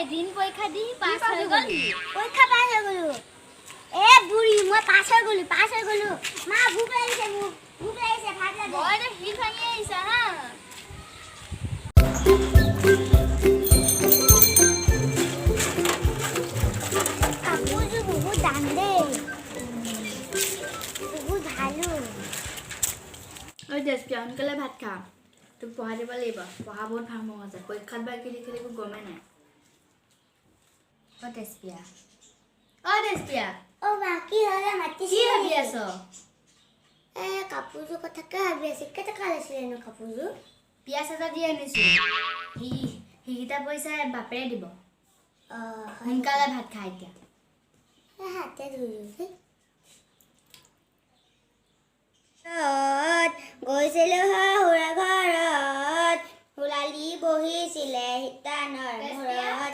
দিন পৰীক্ষা দি পাছ হৈ গ'ল পৰীক্ষা পাছ হৈ গ'লো এ বুঢ়ী মই পাছ হৈ গ'লো মা ভোক লাগিছে ভাত লাগে মই তো হিল ভাঙি আহিছা হা কাপোৰযোৰ বহুত দাম দেই বহুত ভালো ঐ দেশপ্ৰিয়া সোনকালে ভাত খা তোক পঢ়াই দিব লাগিব পঢ়া বহুত ভাল মন আছে পৰীক্ষাত বা কি লিখিলে একো গমেই নাই দেশপ্ৰিয়া মা কি হ'লে মাতিছে কি ভাবি আছ কাপোৰযোৰ কথাকে ভাবি আছে কেইটকা লৈছিলে নো কাপোৰযোৰ পিয়াজ এটা দি আনিছো সেইকেইটা পইচা বাপেৰে দিব সোনকালে ভাত খা এতিয়া হাতে ধুলো গৈছিলো সুৰা ঘৰত হুলালি বহিছিলে সীতানৰ মূৰত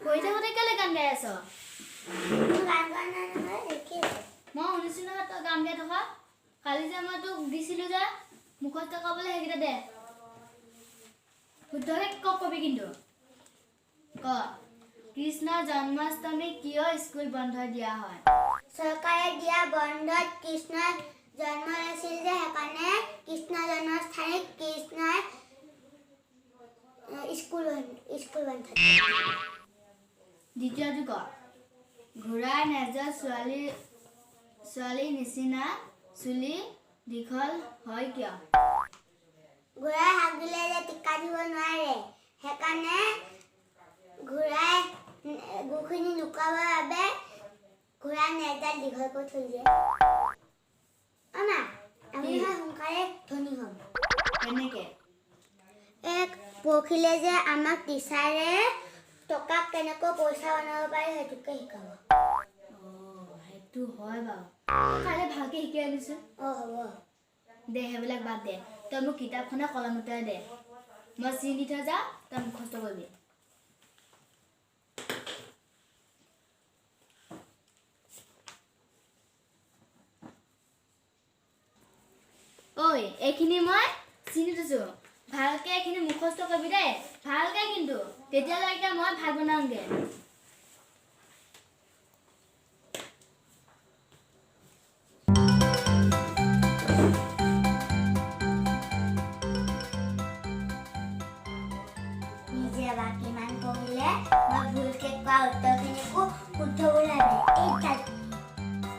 হৈ থাকোঁতে কেলে গান গাই আছ গান গোৱা নাই নহয় মই শুনিছো নহয় তই গান গাই থকা কালি যে মই তোক দিছিলো যে মুখস্থ ক'বলৈ সেইকেইটা দে শুদ্ধকে কবি কিন্তু ক কৃষ্ণৰ জন্মাষ্টমী কিয় স্কুল বন্ধ দিয়া হয় চৰকাৰে দিয়া বন্ধত কৃষ্ণৰ জন্ম হৈছিল যে সেইকাৰণে কৃষ্ণ জন্মস্থানত কৃষ্ণৰ স্কুল বন্ধ দ্বিতীয়টো ক ঘূৰাই নেজৰ ছোৱালী নিচিনা চুলি দীঘল হয় কিয় ঘোঁৰাই হাক দিলে যে টিকা দিব নোৱাৰে সেইকাৰণে ঘোঁৰাই গুখিনি লুকাবৰ বাবে ঘোঁৰাই নেজডাল দীঘল কৰি থৈ দিয়ে মা আমি সোনকালে ধনী হ'ম কেনেকে পৰখিলে যে আমাক টিচাৰে টকা কেনেকৈ পইচা বনাব পাৰে সেইটোকে শিকাব সেইটো হয় বাৰু কাইলৈ ভালকে শিকাই আনিছো হ'ব দে সেইবিলাক বাদ দে তই মোক কিতাপখনে কলমতে দে মই চিন দি থৈ যাওঁ তই মুখস্থ কৰিবি ঐ এইখিনি মই চিনি থৈছো ভালকে এইখিনি মুখস্থ কৰিবি দেই ভালকে কিন্তু তেতিয়ালৈকে মই ভাত বনাওঁগে